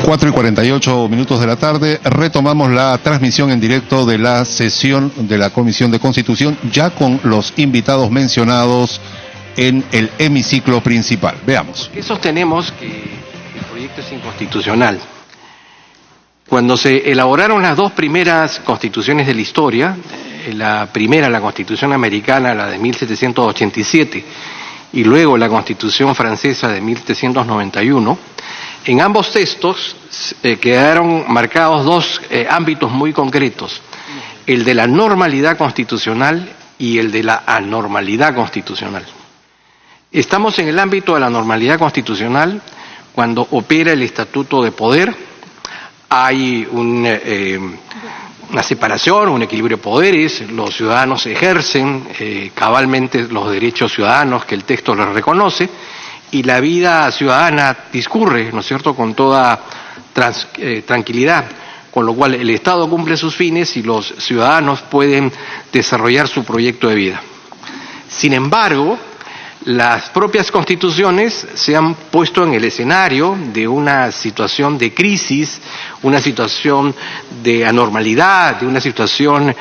4:48 de la tarde, retomamos la transmisión en directo de la sesión de la Comisión de Constitución, ya con los invitados mencionados en el hemiciclo principal. Veamos. ¿Por qué sostenemos que el proyecto es inconstitucional? Cuando se elaboraron las dos primeras constituciones de la historia, la primera, la Constitución americana, la de 1787, y luego la Constitución francesa de 1791, en ambos textos quedaron marcados dos ámbitos muy concretos, el de la normalidad constitucional y el de la anormalidad constitucional. Estamos en el ámbito de la normalidad constitucional cuando opera el estatuto de poder, hay una separación, un equilibrio de poderes, los ciudadanos ejercen cabalmente los derechos ciudadanos que el texto les reconoce, y la vida ciudadana discurre, ¿no es cierto?, con toda tranquilidad, con lo cual el Estado cumple sus fines y los ciudadanos pueden desarrollar su proyecto de vida. Sin embargo, las propias constituciones se han puesto en el escenario de una situación de crisis, una situación de anormalidad, de una situación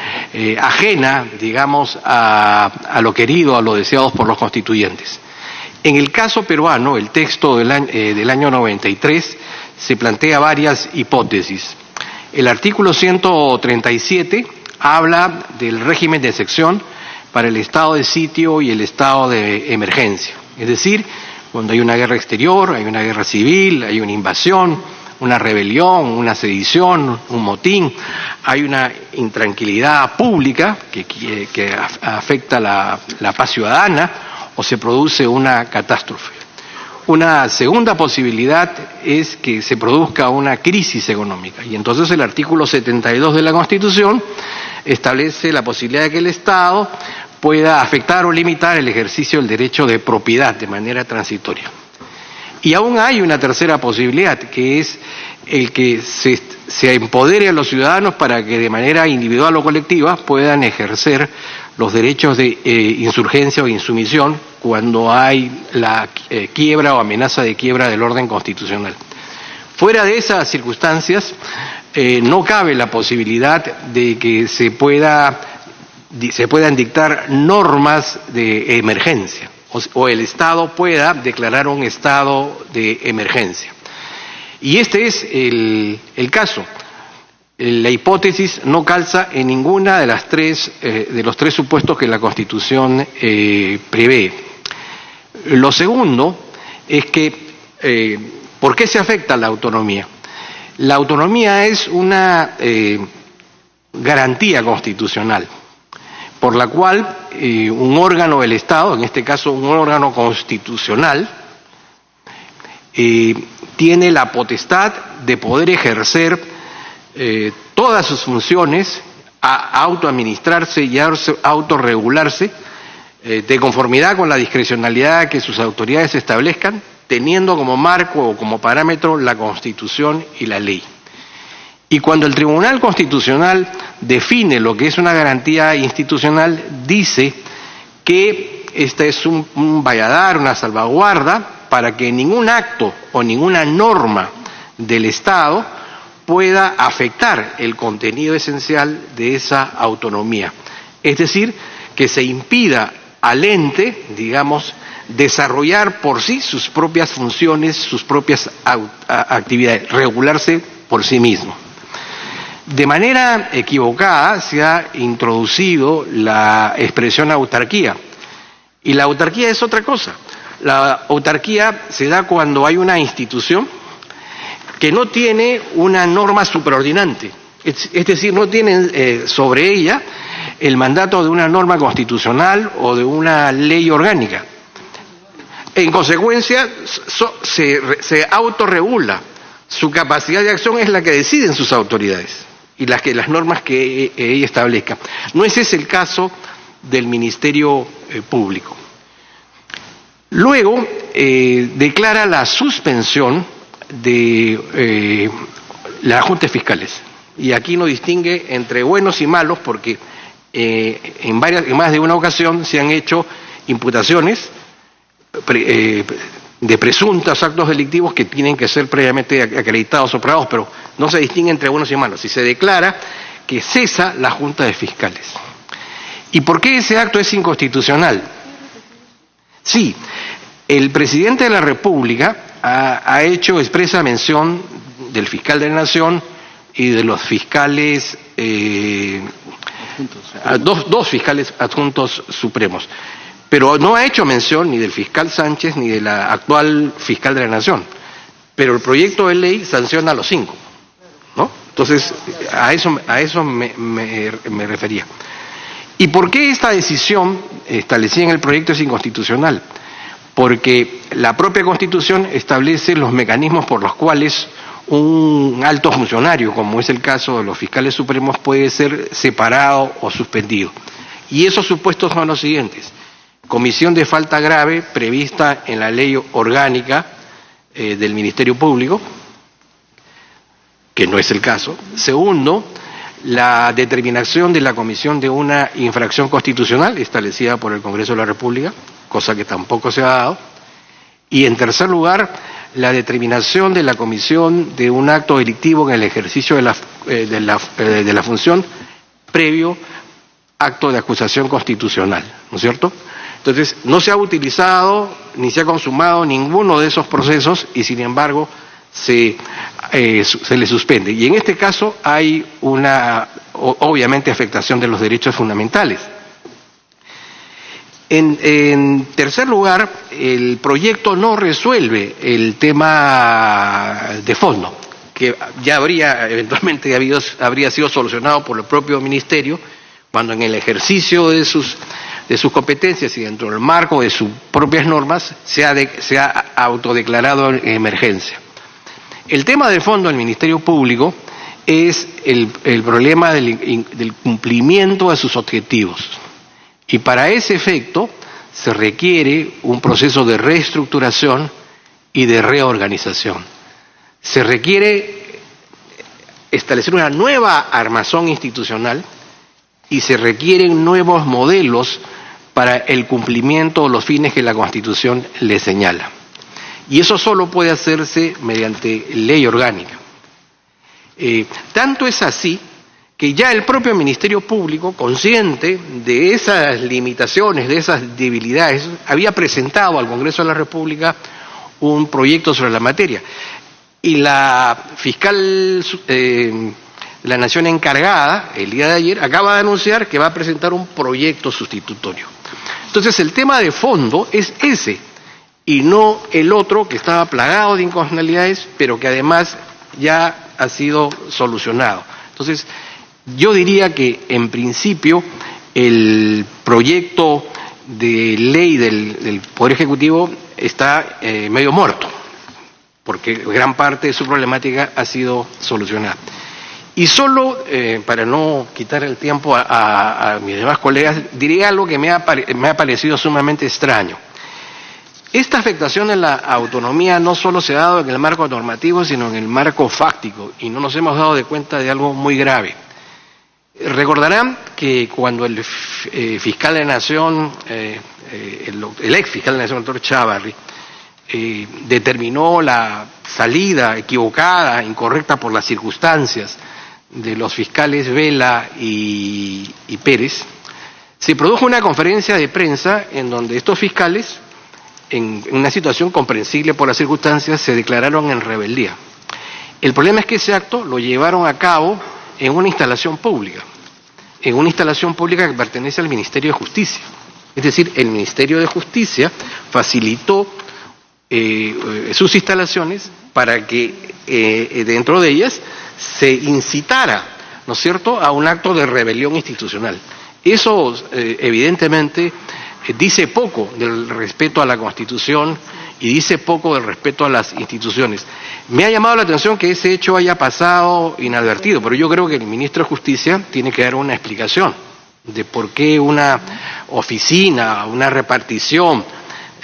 ajena, digamos, a lo querido, a lo deseado por los constituyentes. En el caso peruano, el texto del año 93 se plantea varias hipótesis. El artículo 137 habla del régimen de excepción para el estado de sitio y el estado de emergencia. Es decir, cuando hay una guerra exterior, hay una guerra civil, hay una invasión, una rebelión, una sedición, un motín, hay una intranquilidad pública que afecta la paz ciudadana, o se produce una catástrofe. Una segunda posibilidad es que se produzca una crisis económica, y entonces el artículo 72 de la Constitución establece la posibilidad de que el Estado pueda afectar o limitar el ejercicio del derecho de propiedad de manera transitoria. Y aún hay una tercera posibilidad, que es el que se empodere a los ciudadanos para que de manera individual o colectiva puedan ejercer los derechos de insurgencia o insumisión cuando hay la quiebra o amenaza de quiebra del orden constitucional. Fuera de esas circunstancias, no cabe la posibilidad de que se puedan dictar normas de emergencia o el Estado pueda declarar un estado de emergencia. Y este es el caso. La hipótesis no calza en ninguna de los tres supuestos que la Constitución prevé. Lo segundo es que, ¿por qué se afecta la autonomía? La autonomía es una garantía constitucional, por la cual un órgano del Estado, en este caso un órgano constitucional, tiene la potestad de poder ejercer todas sus funciones, a autoadministrarse y a autorregularse de conformidad con la discrecionalidad que sus autoridades establezcan, teniendo como marco o como parámetro la Constitución y la ley. Y cuando el Tribunal Constitucional define lo que es una garantía institucional, dice que esta es un valladar, una salvaguarda, para que ningún acto o ninguna norma del Estado pueda afectar el contenido esencial de esa autonomía. Es decir, que se impida al ente, digamos, desarrollar por sí sus propias funciones, sus propias actividades, regularse por sí mismo. De manera equivocada se ha introducido la expresión autarquía, y la autarquía es otra cosa. La autarquía se da cuando hay una institución que no tiene una norma superordinante, es decir, no tiene sobre ella el mandato de una norma constitucional o de una ley orgánica. En consecuencia, se autorregula. Su capacidad de acción es la que deciden sus autoridades y las normas que ella establezca. No ese es el caso del Ministerio Público. Luego, declara la suspensión de las juntas fiscales. Y aquí no distingue entre buenos y malos porque en más de una ocasión se han hecho imputaciones de presuntos actos delictivos que tienen que ser previamente acreditados o probados, pero no se distingue entre buenos y malos. Y se declara que cesa la Junta de Fiscales. ¿Y por qué ese acto es inconstitucional? Sí, el presidente de la República ha hecho expresa mención del fiscal de la Nación y de los fiscales, dos fiscales adjuntos supremos. Pero no ha hecho mención ni del fiscal Sánchez ni de la actual fiscal de la Nación. Pero el proyecto de ley sanciona a los 5, ¿no? Entonces, a eso me refería. ¿Y por qué esta decisión establecida en el proyecto es inconstitucional? Porque la propia Constitución establece los mecanismos por los cuales un alto funcionario, como es el caso de los fiscales supremos, puede ser separado o suspendido. Y esos supuestos son los siguientes: comisión de falta grave prevista en la ley orgánica del Ministerio Público, que no es el caso. Segundo, la determinación de la comisión de una infracción constitucional establecida por el Congreso de la República, cosa que tampoco se ha dado. Y en tercer lugar, la determinación de la comisión de un acto delictivo en el ejercicio de la función previo acto de acusación constitucional, ¿no es cierto? Entonces, no se ha utilizado ni se ha consumado ninguno de esos procesos y, sin embargo, se le suspende. Y en este caso hay una, obviamente, afectación de los derechos fundamentales. En tercer lugar, el proyecto no resuelve el tema de fondo, que ya eventualmente habría sido solucionado por el propio Ministerio, cuando en el ejercicio de sus competencias y dentro del marco de sus propias normas se ha autodeclarado en emergencia. El tema de fondo del Ministerio Público es el problema del cumplimiento de sus objetivos. Y para ese efecto se requiere un proceso de reestructuración y de reorganización. Se requiere establecer una nueva armazón institucional y se requieren nuevos modelos para el cumplimiento de los fines que la Constitución le señala. Y eso solo puede hacerse mediante ley orgánica. Tanto es así que ya el propio Ministerio Público, consciente de esas limitaciones, de esas debilidades, había presentado al Congreso de la República un proyecto sobre la materia. Y la fiscal de la Nación encargada, el día de ayer, acaba de anunciar que va a presentar un proyecto sustitutorio. Entonces, el tema de fondo es ese, y no el otro que estaba plagado de inconstitucionalidades, pero que además ya ha sido solucionado. Entonces, yo diría que, en principio, el proyecto de ley del Poder Ejecutivo está medio muerto, porque gran parte de su problemática ha sido solucionada. Y solo, para no quitar el tiempo a mis demás colegas, diré algo que me ha parecido sumamente extraño. Esta afectación de la autonomía no solo se ha dado en el marco normativo, sino en el marco fáctico, y no nos hemos dado de cuenta de algo muy grave. Recordarán que cuando el fiscal de la Nación, el ex fiscal de la Nación, el doctor Chávarri, determinó la salida equivocada, incorrecta por las circunstancias de los fiscales Vela y Pérez, se produjo una conferencia de prensa en donde estos fiscales, en una situación comprensible por las circunstancias, se declararon en rebeldía. El problema es que ese acto lo llevaron a cabo en una instalación pública que pertenece al Ministerio de Justicia. Es decir, el Ministerio de Justicia facilitó sus instalaciones para que dentro de ellas se incitara, ¿no es cierto?, a un acto de rebelión institucional. Eso evidentemente dice poco del respeto a la Constitución y dice poco del respeto a las instituciones. Me ha llamado la atención que ese hecho haya pasado inadvertido, pero yo creo que el ministro de Justicia tiene que dar una explicación de por qué una oficina, una repartición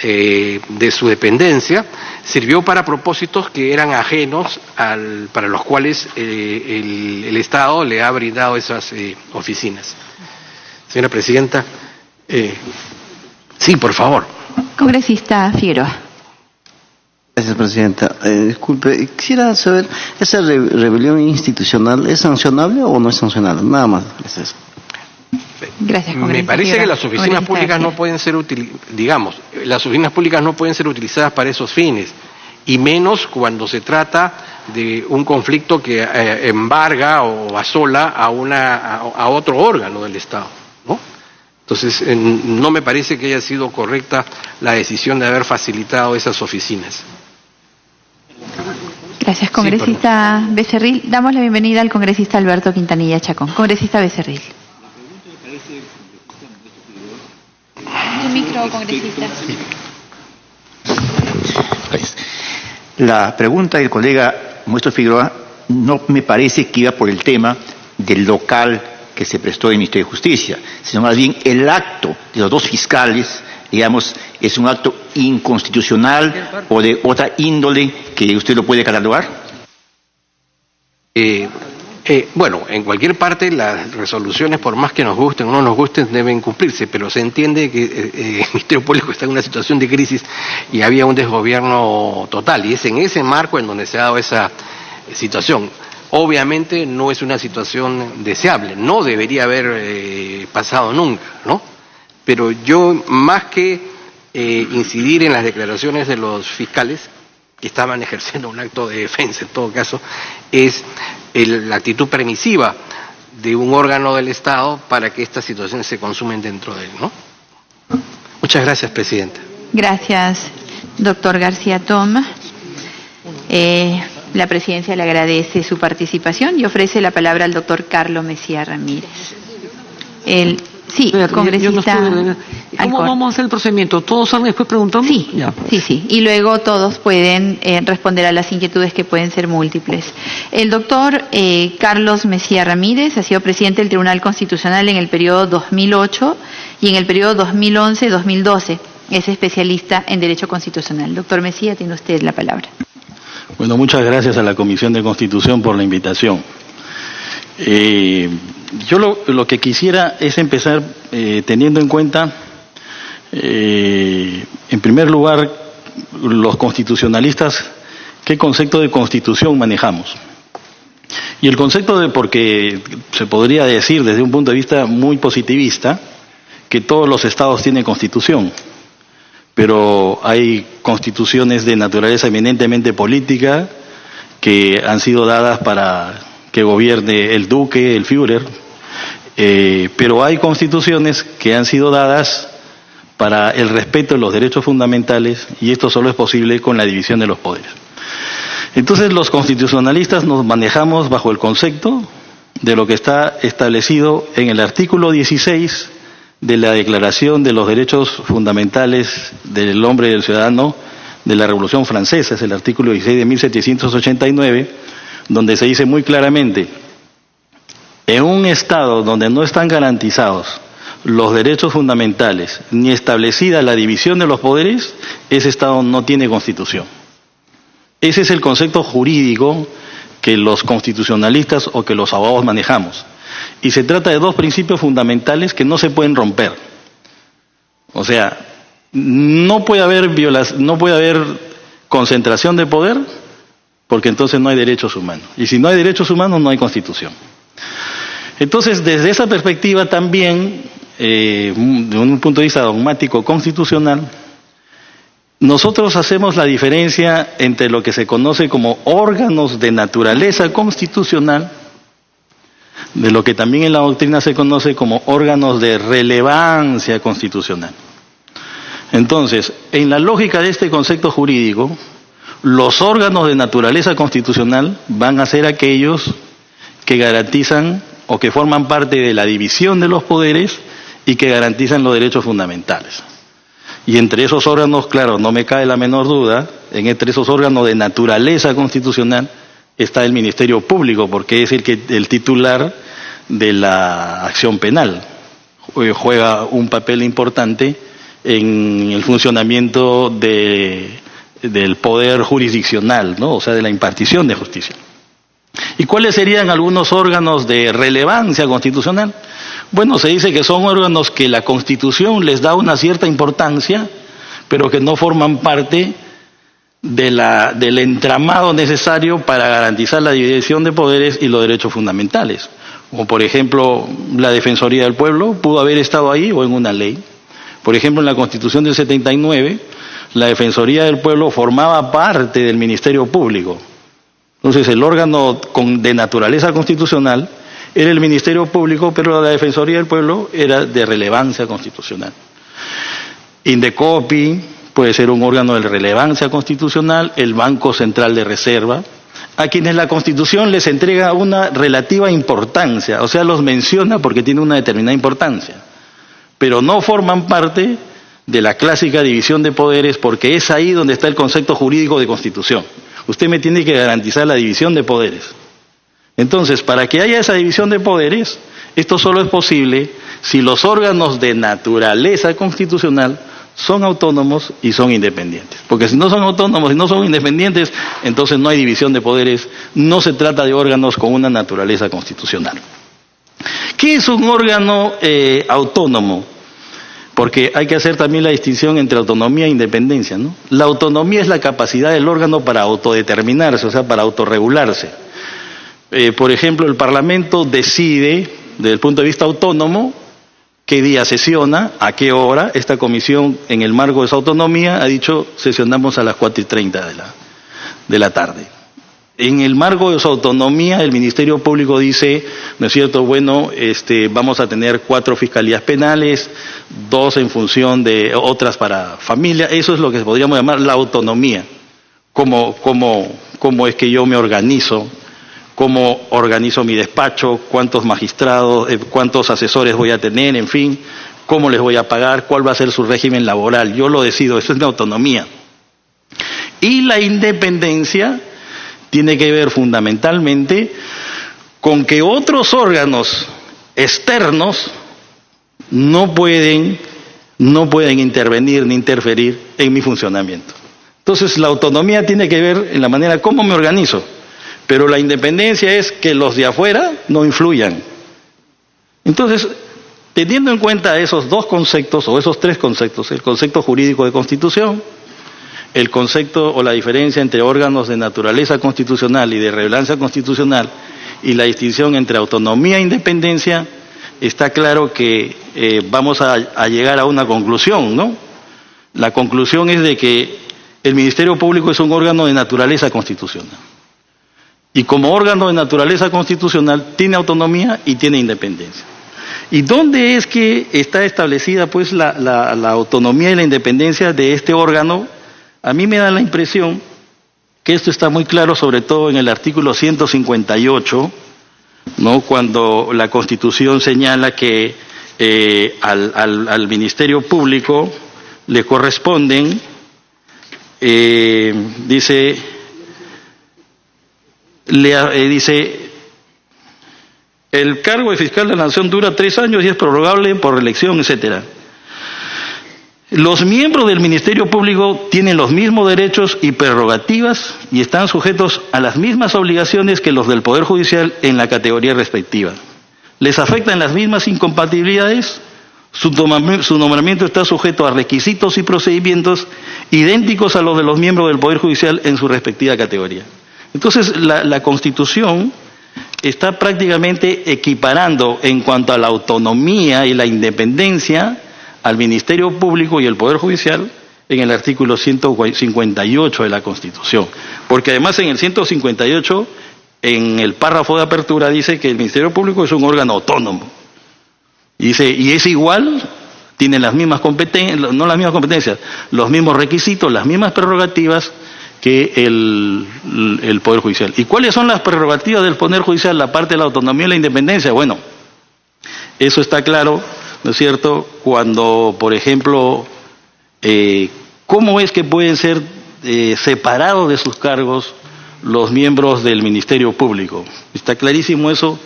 de su dependencia sirvió para propósitos que eran ajenos para los cuales el Estado le ha brindado esas oficinas. Señora Presidenta, sí, por favor. Congresista Figueroa. Gracias, Presidenta. Disculpe, quisiera saber, ¿esa rebelión institucional es sancionable o no es sancionable? Nada más, es eso. Gracias, Me parece que las oficinas públicas no pueden ser las oficinas públicas no pueden ser utilizadas para esos fines, y menos cuando se trata de un conflicto que embarga o asola a otro órgano del Estado, ¿no? Entonces, no me parece que haya sido correcta la decisión de haber facilitado esas oficinas. Gracias, congresista Becerril. Damos la bienvenida al congresista Alberto Quintanilla Chacón. Congresista Becerril. Tu micro, congresista. La pregunta del colega Modesto Figueroa no me parece que iba por el tema del local que se prestó del Ministerio de Justicia, sino más bien el acto de los dos fiscales, digamos, es un acto inconstitucional o de otra índole que usted lo puede catalogar. Bueno, en cualquier parte las resoluciones, por más que nos gusten o no nos gusten, deben cumplirse, pero se entiende que el Ministerio Público está en una situación de crisis y había un desgobierno total, y es en ese marco en donde se ha dado esa situación. Obviamente no es una situación deseable, no debería haber pasado nunca, ¿no? Pero yo, más que incidir en las declaraciones de los fiscales, que estaban ejerciendo un acto de defensa en todo caso, es la actitud permisiva de un órgano del Estado para que estas situaciones se consumen dentro de él, ¿no? Muchas gracias, Presidenta. Gracias, doctor García Tom. La Presidencia le agradece su participación y ofrece la palabra al doctor Carlos Mejía Ramírez. Sí, congresista. ¿Cómo vamos a hacer el procedimiento? ¿Todos salen después preguntamos? Sí, ya. Sí. Y luego todos pueden responder a las inquietudes que pueden ser múltiples. El doctor Carlos Mejía Ramírez ha sido presidente del Tribunal Constitucional en el periodo 2008 y en el periodo 2011-2012. Es especialista en Derecho Constitucional. Doctor Mejía, tiene usted la palabra. Bueno, muchas gracias a la Comisión de Constitución por la invitación. Yo lo que quisiera es empezar teniendo en cuenta, en primer lugar, los constitucionalistas, qué concepto de constitución manejamos. Y el concepto porque se podría decir desde un punto de vista muy positivista, que todos los estados tienen constitución, pero hay constituciones de naturaleza eminentemente política que han sido dadas para que gobierne el duque, el Führer, pero hay constituciones que han sido dadas para el respeto de los derechos fundamentales, y esto solo es posible con la división de los poderes. Entonces los constitucionalistas nos manejamos bajo el concepto de lo que está establecido en el artículo 16 de la Declaración de los Derechos Fundamentales del Hombre y del Ciudadano de la Revolución Francesa, es el artículo 16 de 1789, donde se dice muy claramente: en un Estado donde no están garantizados los derechos fundamentales ni establecida la división de los poderes, ese Estado no tiene constitución. Ese es el concepto jurídico que los constitucionalistas o que los abogados manejamos. Y se trata de dos principios fundamentales que no se pueden romper. O sea, no puede haber concentración de poder, porque entonces no hay derechos humanos. Y si no hay derechos humanos, no hay constitución. Entonces, desde esa perspectiva también, de un punto de vista dogmático constitucional, nosotros hacemos la diferencia entre lo que se conoce como órganos de naturaleza constitucional, de lo que también en la doctrina se conoce como órganos de relevancia constitucional. Entonces, en la lógica de este concepto jurídico, los órganos de naturaleza constitucional van a ser aquellos que garantizan o que forman parte de la división de los poderes y que garantizan los derechos fundamentales. Y entre esos órganos, claro, no me cabe la menor duda, entre esos órganos de naturaleza constitucional está el Ministerio Público, porque es el titular de la acción penal. Juega un papel importante en el funcionamiento del poder jurisdiccional, ¿no? O sea, de la impartición de justicia. ¿Y cuáles serían algunos órganos de relevancia constitucional? Bueno, se dice que son órganos que la Constitución les da una cierta importancia, pero que no forman parte del entramado necesario para garantizar la división de poderes y los derechos fundamentales. Como por ejemplo, la Defensoría del Pueblo pudo haber estado ahí o en una ley. Por ejemplo, en la Constitución del 79, la Defensoría del Pueblo formaba parte del Ministerio Público. Entonces, el órgano de naturaleza constitucional era el Ministerio Público, pero la Defensoría del Pueblo era de relevancia constitucional. Indecopi puede ser un órgano de relevancia constitucional, el Banco Central de Reserva, a quienes la Constitución les entrega una relativa importancia, o sea, los menciona porque tiene una determinada importancia, pero no forman parte de la clásica división de poderes porque es ahí donde está el concepto jurídico de Constitución. Usted me tiene que garantizar la división de poderes. Entonces, para que haya esa división de poderes, esto solo es posible si los órganos de naturaleza constitucional son autónomos y son independientes. Porque si no son autónomos y no son independientes, entonces no hay división de poderes, no se trata de órganos con una naturaleza constitucional. ¿Qué es un órgano autónomo? Porque hay que hacer también la distinción entre autonomía e independencia, ¿no? La autonomía es la capacidad del órgano para autodeterminarse, o sea, para autorregularse. Por ejemplo, el Parlamento decide, desde el punto de vista autónomo, qué día sesiona, a qué hora. Esta comisión, en el marco de su autonomía, ha dicho sesionamos a las 4:30 de la tarde. En el marco de su autonomía, el Ministerio Público dice, ¿no es cierto? Bueno, vamos a tener 4 fiscalías penales, 2 en función de otras para familia. Eso es lo que podríamos llamar la autonomía. ¿Cómo es que yo me organizo? ¿Cómo organizo mi despacho? ¿Cuántos magistrados, cuántos asesores voy a tener? En fin, ¿cómo les voy a pagar? ¿Cuál va a ser su régimen laboral? Yo lo decido, eso es la autonomía. Y la independencia tiene que ver fundamentalmente con que otros órganos externos no pueden intervenir ni interferir en mi funcionamiento. Entonces, la autonomía tiene que ver en la manera como me organizo, pero la independencia es que los de afuera no influyan. Entonces, teniendo en cuenta esos 2 conceptos o esos 3 conceptos, el concepto jurídico de constitución, el concepto o la diferencia entre órganos de naturaleza constitucional y de relevancia constitucional y la distinción entre autonomía e independencia, está claro que vamos a llegar a una conclusión, ¿no? La conclusión es de que el Ministerio Público es un órgano de naturaleza constitucional. Y como órgano de naturaleza constitucional tiene autonomía y tiene independencia. ¿Y dónde es que está establecida pues la autonomía y la independencia de este órgano? A mí me da la impresión que esto está muy claro, sobre todo en el artículo 158, ¿no? Cuando la Constitución señala que al Ministerio Público le corresponden, dice, el cargo de fiscal de la Nación dura 3 años y es prorrogable por reelección, etcétera. Los miembros del Ministerio Público tienen los mismos derechos y prerrogativas y están sujetos a las mismas obligaciones que los del Poder Judicial en la categoría respectiva. Les afectan las mismas incompatibilidades, su nombramiento está sujeto a requisitos y procedimientos idénticos a los de los miembros del Poder Judicial en su respectiva categoría. Entonces, la Constitución está prácticamente equiparando en cuanto a la autonomía y la independencia al Ministerio Público y el Poder Judicial en el artículo 158 de la Constitución. Porque además en el 158, en el párrafo de apertura, dice que el Ministerio Público es un órgano autónomo. Y dice, y es igual, tiene las mismas competencias, no las mismas competencias, los mismos requisitos, las mismas prerrogativas que el Poder Judicial. ¿Y cuáles son las prerrogativas del Poder Judicial, la parte de la autonomía y la independencia? Bueno, eso está claro, ¿no es cierto? Cuando, por ejemplo, ¿cómo es que pueden ser separados de sus cargos los miembros del Ministerio Público? Está clarísimo eso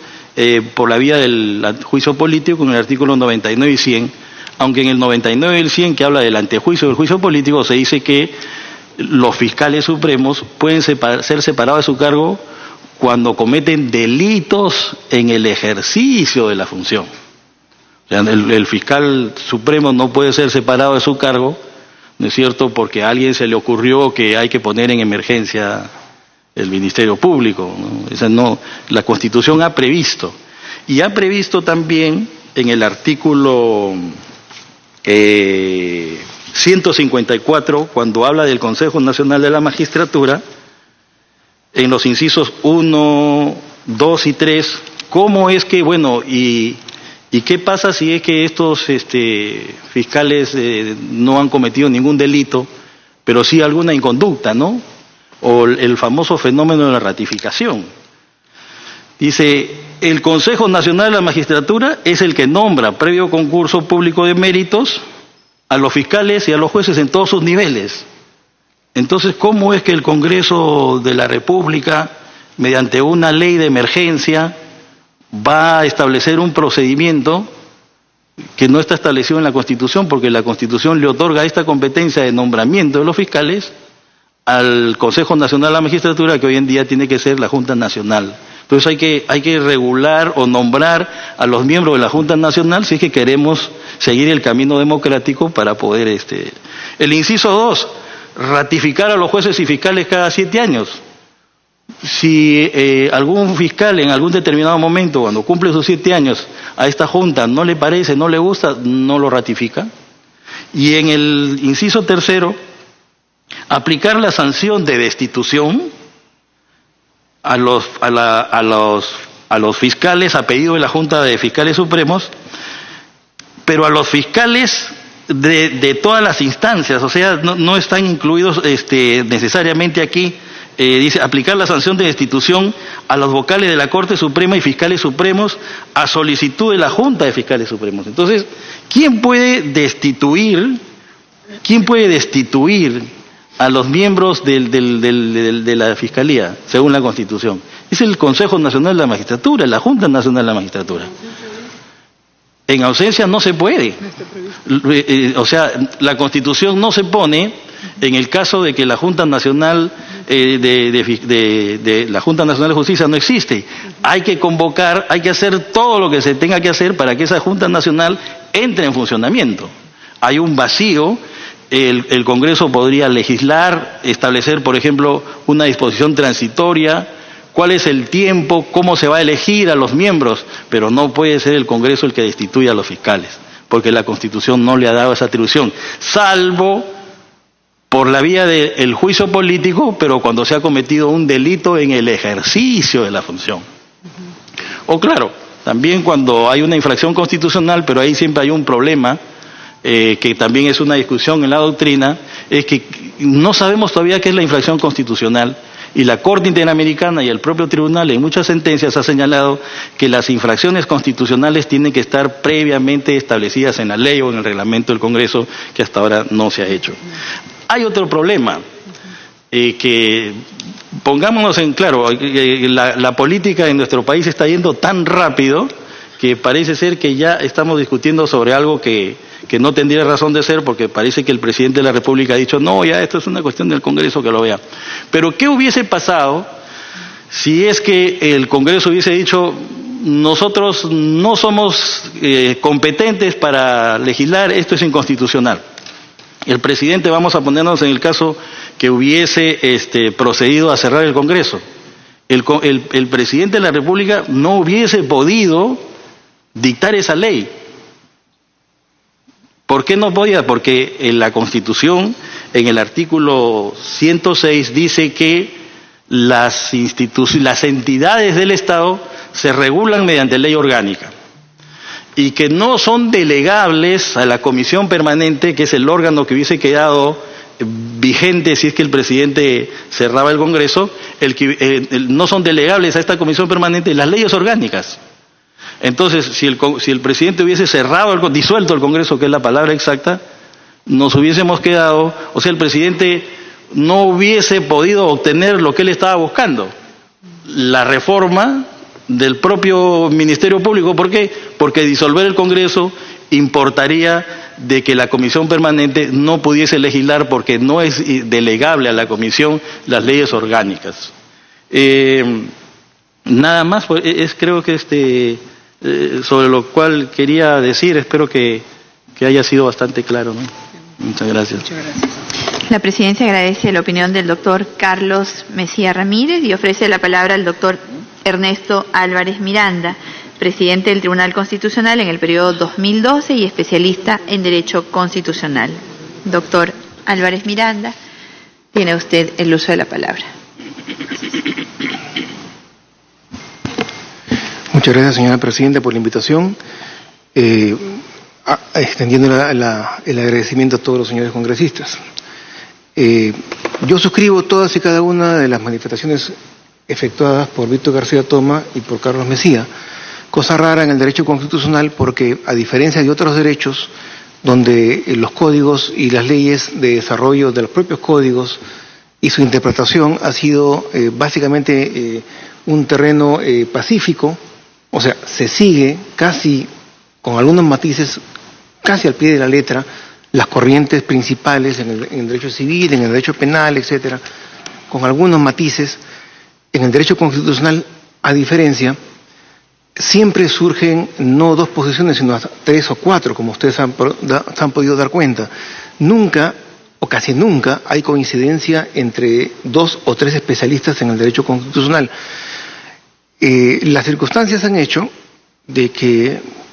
por la vía del juicio político en el artículo 99 y 100, aunque en el 99 y el 100, que habla del antejuicio y del juicio político, se dice que los fiscales supremos pueden ser separados de su cargo cuando cometen delitos en el ejercicio de la función. O sea, el fiscal supremo no puede ser separado de su cargo ¿no es cierto?, porque a alguien se le ocurrió que hay que poner en emergencia el Ministerio Público, ¿no? Esa no, la Constitución ha previsto. Y ha previsto también en el artículo 154, cuando habla del Consejo Nacional de la Magistratura, en los incisos 1, 2 y 3, cómo es que, bueno, y qué pasa si es que estos fiscales no han cometido ningún delito, pero sí alguna inconducta, ¿no? O el famoso fenómeno de la ratificación. Dice, el Consejo Nacional de la Magistratura es el que nombra, previo concurso público de méritos, a los fiscales y a los jueces en todos sus niveles. Entonces, ¿cómo es que el Congreso de la República, mediante una ley de emergencia, va a establecer un procedimiento que no está establecido en la Constitución, porque la Constitución le otorga esta competencia de nombramiento de los fiscales al Consejo Nacional de la Magistratura, que hoy en día tiene que ser la Junta Nacional? Entonces hay que regular o nombrar a los miembros de la Junta Nacional si es que queremos seguir el camino democrático para poder... El inciso 2, ratificar a los jueces y fiscales cada 7 años. Si algún fiscal en algún determinado momento, cuando cumple sus 7 años, a esta Junta no le parece, no le gusta, no lo ratifica. Y en el inciso 3, aplicar la sanción de destitución a los fiscales a pedido de la Junta de Fiscales Supremos, pero a los fiscales de todas las instancias, o sea, no están incluidos necesariamente aquí. Dice, aplicar la sanción de destitución a los vocales de la Corte Suprema y fiscales supremos a solicitud de la Junta de Fiscales Supremos. Entonces, ¿quién puede destituir a los miembros de la Fiscalía, según la Constitución? Es el Consejo Nacional de la Magistratura, la Junta Nacional de la Magistratura. En ausencia no se puede. O sea, la Constitución no se pone en el caso de que la Junta Nacional la Junta Nacional de Justicia no existe. Hay que convocar, hay que hacer todo lo que se tenga que hacer para que esa Junta Nacional entre en funcionamiento. Hay un vacío. El Congreso podría legislar, establecer, por ejemplo, una disposición transitoria, cuál es el tiempo, cómo se va a elegir a los miembros, pero no puede ser el Congreso el que destituya a los fiscales, porque la Constitución no le ha dado esa atribución, salvo por la vía del juicio político, pero cuando se ha cometido un delito en el ejercicio de la función. O claro, también cuando hay una infracción constitucional, pero ahí siempre hay un problema, que también es una discusión en la doctrina, es que no sabemos todavía qué es la infracción constitucional, y la Corte Interamericana y el propio tribunal en muchas sentencias ha señalado que las infracciones constitucionales tienen que estar previamente establecidas en la ley o en el reglamento del Congreso, que hasta ahora no se ha hecho. Hay otro problema, que pongámonos en claro, la política en nuestro país está yendo tan rápido que parece ser que ya estamos discutiendo sobre algo que no tendría razón de ser, porque parece que el presidente de la República ha dicho, no, ya esto es una cuestión del Congreso que lo vea. Pero ¿qué hubiese pasado si es que el Congreso hubiese dicho, nosotros no somos competentes para legislar, esto es inconstitucional? El presidente, vamos a ponernos en el caso que hubiese procedido a cerrar el Congreso. El presidente de la República no hubiese podido dictar esa ley. ¿Por qué no podía? Porque en la Constitución, en el artículo 106, dice que las entidades del Estado se regulan mediante ley orgánica y que no son delegables a la Comisión Permanente, que es el órgano que hubiese quedado vigente si es que el presidente cerraba el Congreso, no son delegables a esta Comisión Permanente las leyes orgánicas. Entonces, si el presidente hubiese disuelto el Congreso, que es la palabra exacta, nos hubiésemos quedado, o sea, el presidente no hubiese podido obtener lo que él estaba buscando, la reforma del propio Ministerio Público. ¿Por qué? Porque disolver el Congreso importaría de que la Comisión Permanente no pudiese legislar, porque no es delegable a la Comisión las leyes orgánicas. Nada más, creo que sobre lo cual quería decir, espero que haya sido bastante claro, ¿no? Muchas gracias. La Presidencia agradece la opinión del doctor Carlos Mejía Ramírez y ofrece la palabra al doctor Ernesto Álvarez Miranda, presidente del Tribunal Constitucional en el periodo 2012 y especialista en Derecho Constitucional. Doctor Álvarez Miranda, tiene usted el uso de la palabra. Muchas gracias, señora Presidenta, por la invitación. Extendiendo el agradecimiento a todos los señores congresistas. Yo suscribo todas y cada una de las manifestaciones efectuadas por Víctor García Toma y por Carlos Mejía, cosa rara en el derecho constitucional porque, a diferencia de otros derechos, donde los códigos y las leyes de desarrollo de los propios códigos y su interpretación ha sido básicamente un terreno pacífico, o sea, se sigue casi con algunos matices, casi al pie de la letra, las corrientes principales en el derecho civil, en el derecho penal, etcétera, con algunos matices. En el derecho constitucional, a diferencia, siempre surgen no dos posiciones, sino hasta 3 o 4, como ustedes se han podido dar cuenta. Nunca, o casi nunca, hay coincidencia entre 2 o 3 especialistas en el derecho constitucional. Las circunstancias han hecho de que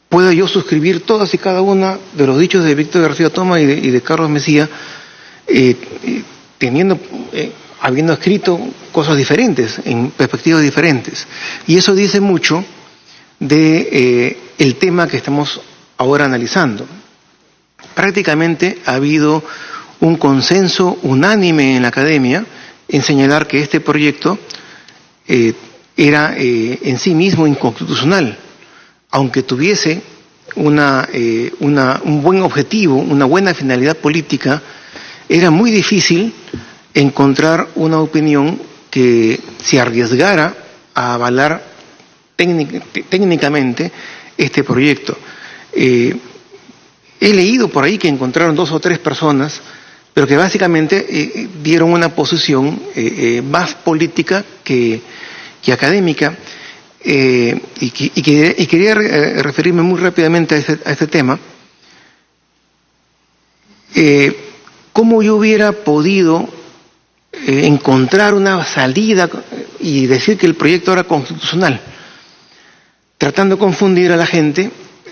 pueda yo suscribir todas y cada una de los dichos de Víctor García Toma y de Carlos Mejía, habiendo escrito cosas diferentes, en perspectivas diferentes. Y eso dice mucho de el tema que estamos ahora analizando. Prácticamente ha habido un consenso unánime en la academia en señalar que este proyecto era en sí mismo inconstitucional, aunque tuviese un buen objetivo, una buena finalidad política. Era muy difícil encontrar una opinión que se arriesgara a avalar técnicamente este proyecto. He leído por ahí que encontraron 2 o 3 personas, pero que básicamente dieron una posición más política que académica. Y quería referirme muy rápidamente a este tema. ¿Cómo yo hubiera podido encontrar una salida y decir que el proyecto era constitucional? Tratando de confundir a la gente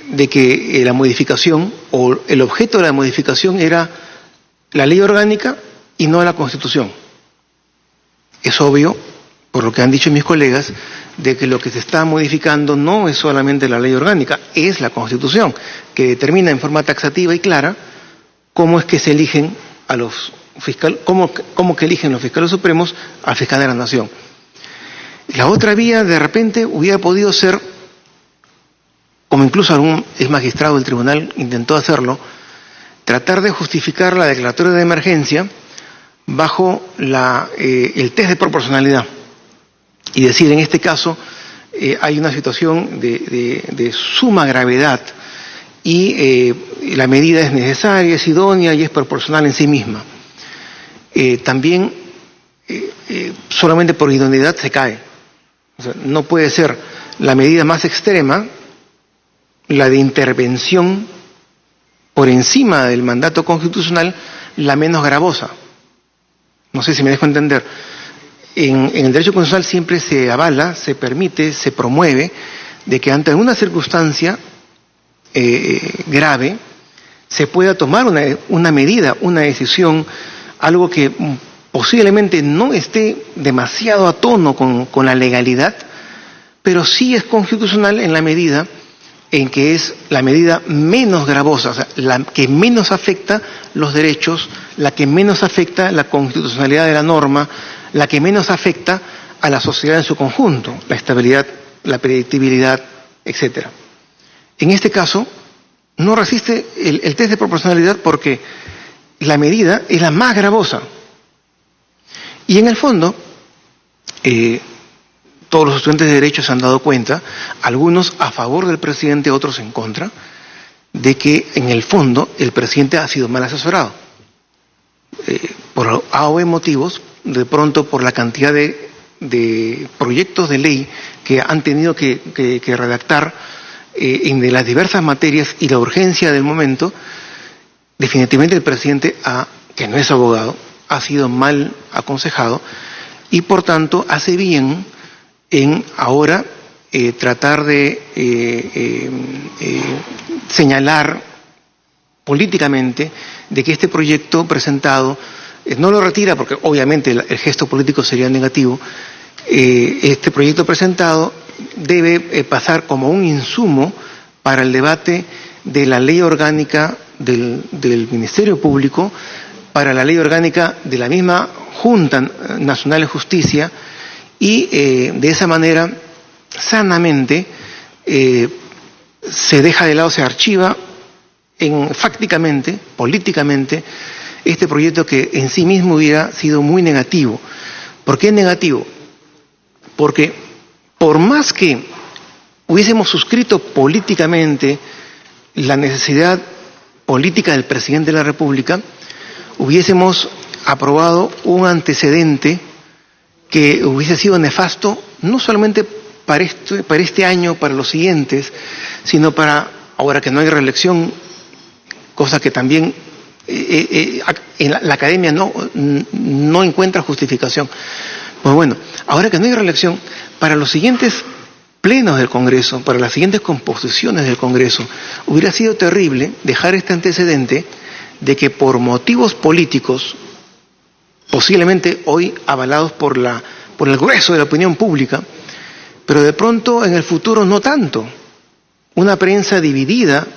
de que la modificación o el objeto de la modificación era la ley orgánica y no la Constitución. Es obvio, por lo que han dicho mis colegas, de que lo que se está modificando no es solamente la ley orgánica, es la Constitución, que determina en forma taxativa y clara cómo es que se eligen a los fiscales, cómo que eligen los fiscales supremos al fiscal de la Nación. La otra vía, de repente, hubiera podido ser, como incluso algún ex magistrado del tribunal intentó hacerlo, tratar de justificar la declaratoria de emergencia bajo el test de proporcionalidad. Y decir, en este caso, hay una situación de suma gravedad y la medida es necesaria, es idónea y es proporcional en sí misma. También, solamente por idoneidad se cae. O sea, no puede ser la medida más extrema, la de intervención por encima del mandato constitucional, la menos gravosa. No sé si me dejo entender. En el derecho constitucional siempre se avala, se permite, se promueve de que ante una circunstancia grave se pueda tomar una medida, una decisión, algo que posiblemente no esté demasiado a tono con la legalidad, pero sí es constitucional en la medida en que es la medida menos gravosa, o sea, la que menos afecta los derechos, la que menos afecta la constitucionalidad de la norma, la que menos afecta a la sociedad en su conjunto, la estabilidad, la predictibilidad, etc. En este caso, no resiste el test de proporcionalidad porque la medida es la más gravosa. Y en el fondo, todos los estudiantes de Derecho se han dado cuenta, algunos a favor del presidente, otros en contra, de que en el fondo el presidente ha sido mal asesorado. Por A o B motivos, de pronto por la cantidad de proyectos de ley que han tenido que redactar en de las diversas materias y la urgencia del momento, definitivamente el presidente, que no es abogado, ha sido mal aconsejado y por tanto hace bien en ahora tratar de señalar políticamente de que este proyecto presentado no lo retira porque obviamente el gesto político sería negativo. Este proyecto presentado debe pasar como un insumo para el debate de la ley orgánica del Ministerio Público, para la ley orgánica de la misma Junta Nacional de Justicia y de esa manera sanamente se deja de lado, se archiva fácticamente, políticamente, este proyecto que en sí mismo hubiera sido muy negativo. ¿Por qué negativo? Porque por más que hubiésemos suscrito políticamente la necesidad política del presidente de la República, hubiésemos aprobado un antecedente que hubiese sido nefasto no solamente para este año, para los siguientes, sino para ahora que no hay reelección, cosa que también en la academia no encuentra justificación. Pues bueno, ahora que no hay reelección, para los siguientes plenos del Congreso, para las siguientes composiciones del Congreso, hubiera sido terrible dejar este antecedente de que por motivos políticos, posiblemente hoy avalados por el grueso de la opinión pública, pero de pronto en el futuro no tanto, una prensa dividida,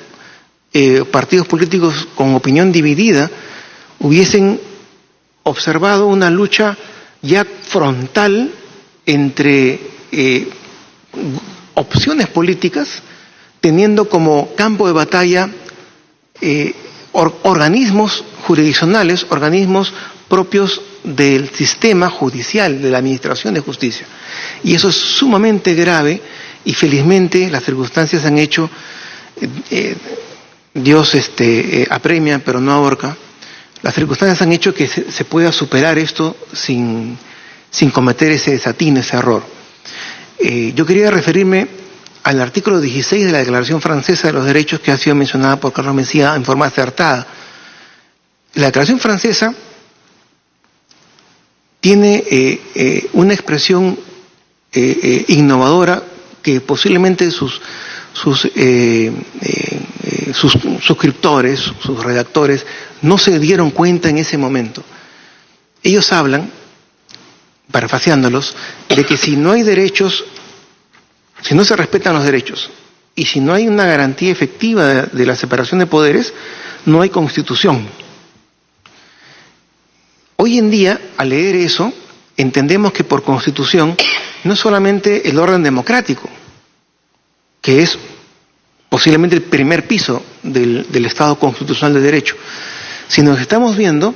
partidos políticos con opinión dividida, hubiesen observado una lucha ya frontal entre opciones políticas, teniendo como campo de batalla organismos jurisdiccionales, organismos propios del sistema judicial, de la administración de justicia. Y eso es sumamente grave y felizmente las circunstancias han hecho, Dios apremia pero no ahorca, las circunstancias han hecho que se pueda superar esto sin cometer ese desatino, ese error. Yo quería referirme al artículo 16 de la Declaración Francesa de los Derechos que ha sido mencionada por Carlos Mejía en forma acertada. La Declaración Francesa tiene una expresión innovadora que posiblemente sus suscriptores, sus redactores, no se dieron cuenta en ese momento. Ellos hablan, parafraseándolos, de que si no hay derechos, si no se respetan los derechos y si no hay una garantía efectiva de la separación de poderes, no hay constitución. Hoy en día, al leer eso, entendemos que por constitución no es solamente el orden democrático, que es posiblemente el primer piso del Estado constitucional de derecho, sino que estamos viendo,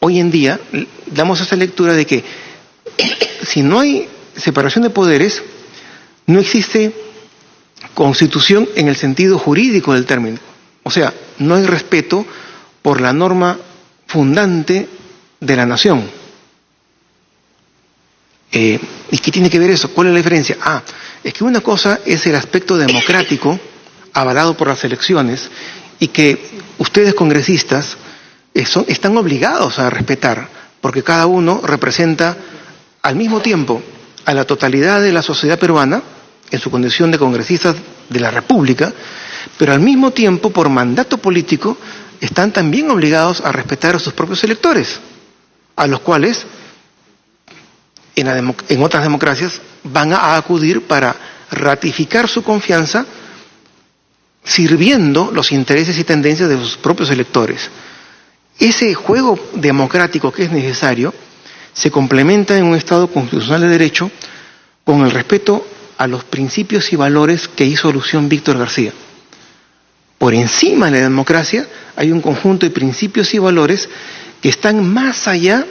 hoy en día, damos esa lectura de que si no hay separación de poderes, no existe constitución en el sentido jurídico del término. O sea, no hay respeto por la norma fundante de la nación. ¿Y qué tiene que ver eso? ¿Cuál es la diferencia? Es que una cosa es el aspecto democrático avalado por las elecciones y que ustedes congresistas están obligados a respetar, porque cada uno representa al mismo tiempo a la totalidad de la sociedad peruana en su condición de congresistas de la República, pero al mismo tiempo por mandato político están también obligados a respetar a sus propios electores, a los cuales en otras democracias van a acudir para ratificar su confianza sirviendo los intereses y tendencias de sus propios electores. Ese juego democrático que es necesario se complementa en un Estado constitucional de derecho con el respeto a los principios y valores que hizo alusión Víctor García. Por encima de la democracia hay un conjunto de principios y valores que están más allá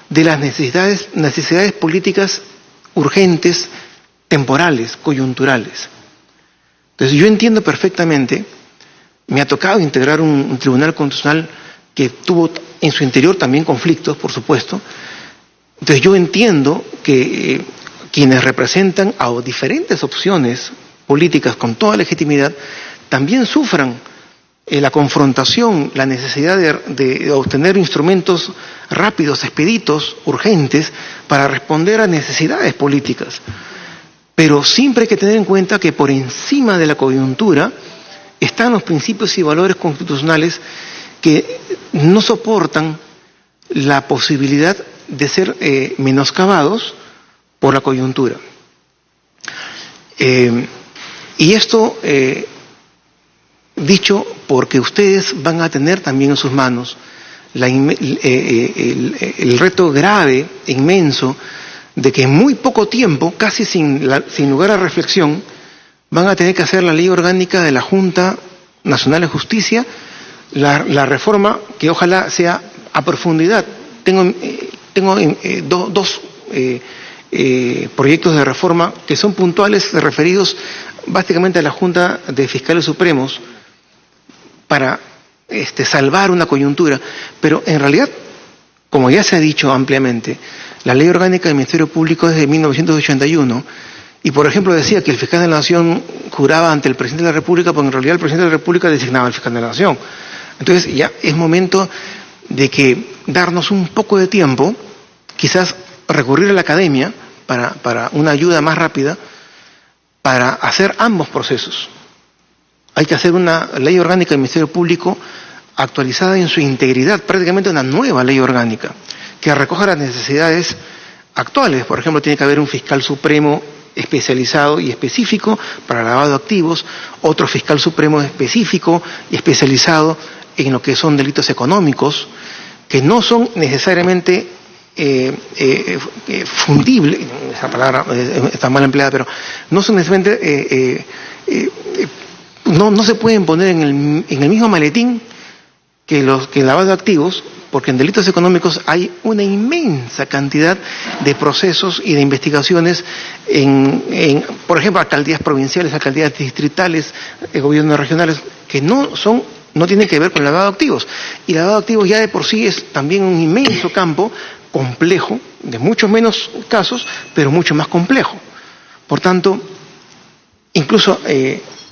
de las necesidades políticas urgentes, temporales, coyunturales. Entonces yo entiendo perfectamente, me ha tocado integrar un tribunal constitucional que tuvo en su interior también conflictos, por supuesto. Entonces yo entiendo que quienes representan a diferentes opciones políticas con toda legitimidad también sufran la confrontación, la necesidad de obtener instrumentos rápidos, expeditos, urgentes, para responder a necesidades políticas. Pero siempre hay que tener en cuenta que por encima de la coyuntura están los principios y valores constitucionales que no soportan la posibilidad de ser menoscabados por la coyuntura. Y esto dicho porque ustedes van a tener también en sus manos el reto grave, inmenso, de que en muy poco tiempo, casi sin lugar a reflexión, van a tener que hacer la ley orgánica de la Junta Nacional de Justicia, la reforma que ojalá sea a profundidad. Tengo dos proyectos de reforma que son puntuales, referidos básicamente a la Junta de Fiscales Supremos para salvar una coyuntura, pero en realidad, como ya se ha dicho ampliamente, la Ley Orgánica del Ministerio Público es de 1981 y, por ejemplo, decía que el fiscal de la Nación juraba ante el Presidente de la República, porque en realidad el Presidente de la República designaba al fiscal de la Nación. Entonces ya es momento de que darnos un poco de tiempo, quizás recurrir a la academia para una ayuda más rápida, para hacer ambos procesos. Hay que hacer una ley orgánica del Ministerio Público actualizada en su integridad, prácticamente una nueva ley orgánica, que recoja las necesidades actuales. Por ejemplo, tiene que haber un fiscal supremo especializado y específico para lavado de activos, otro fiscal supremo específico y especializado en lo que son delitos económicos, que no son necesariamente fundibles, esa palabra está mal empleada, pero no son necesariamente, no se pueden poner en el mismo maletín que el lavado de activos, porque en delitos económicos hay una inmensa cantidad de procesos y de investigaciones por ejemplo, alcaldías provinciales, alcaldías distritales, gobiernos regionales, que no tienen que ver con el lavado de activos. Y el lavado de activos ya de por sí es también un inmenso campo complejo, de muchos menos casos, pero mucho más complejo. Por tanto, incluso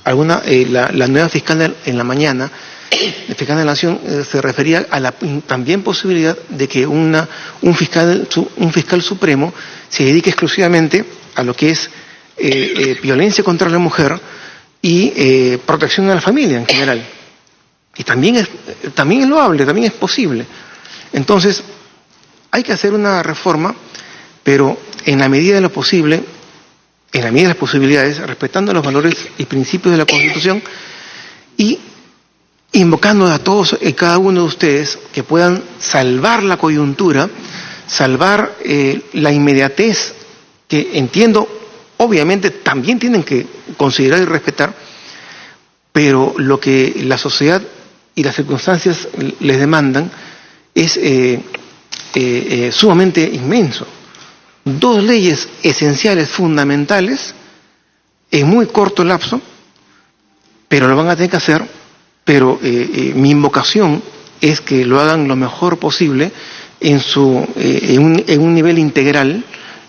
la nueva fiscal en la mañana, el fiscal de la Nación, se refería a la también posibilidad de que un fiscal supremo se dedique exclusivamente a lo que es violencia contra la mujer y protección de la familia en general. Y también es loable, también es posible. Entonces, hay que hacer una reforma, pero en la medida de lo posible, en la medida de las posibilidades, respetando los valores y principios de la Constitución y invocando a todos y cada uno de ustedes que puedan salvar la coyuntura, salvar la inmediatez, que entiendo, obviamente también tienen que considerar y respetar, pero lo que la sociedad y las circunstancias les demandan es sumamente inmenso. 2 leyes esenciales, fundamentales, en muy corto lapso, pero lo van a tener que hacer. Pero mi invocación es que lo hagan lo mejor posible en un nivel integral,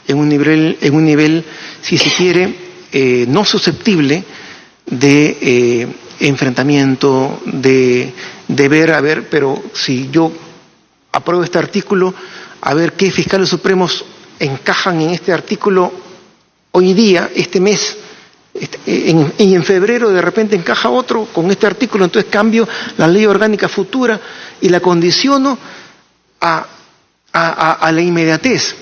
en un nivel, si se quiere, no susceptible de enfrentamiento, de ver, pero si yo apruebo este artículo, a ver qué fiscales supremos encajan en este artículo hoy día, este mes, y en febrero de repente encaja otro con este artículo, entonces cambio la ley orgánica futura y la condiciono a la inmediatez.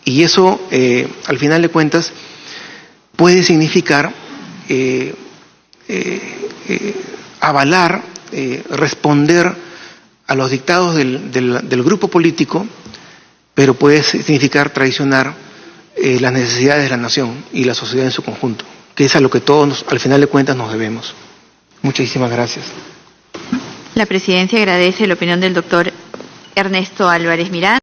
Y eso, al final de cuentas, puede significar avalar, responder a los dictados del grupo político, pero puede significar traicionar las necesidades de la nación y la sociedad en su conjunto, que es a lo que todos, al final de cuentas, nos debemos. Muchísimas gracias. La Presidencia agradece la opinión del doctor Ernesto Álvarez Miranda.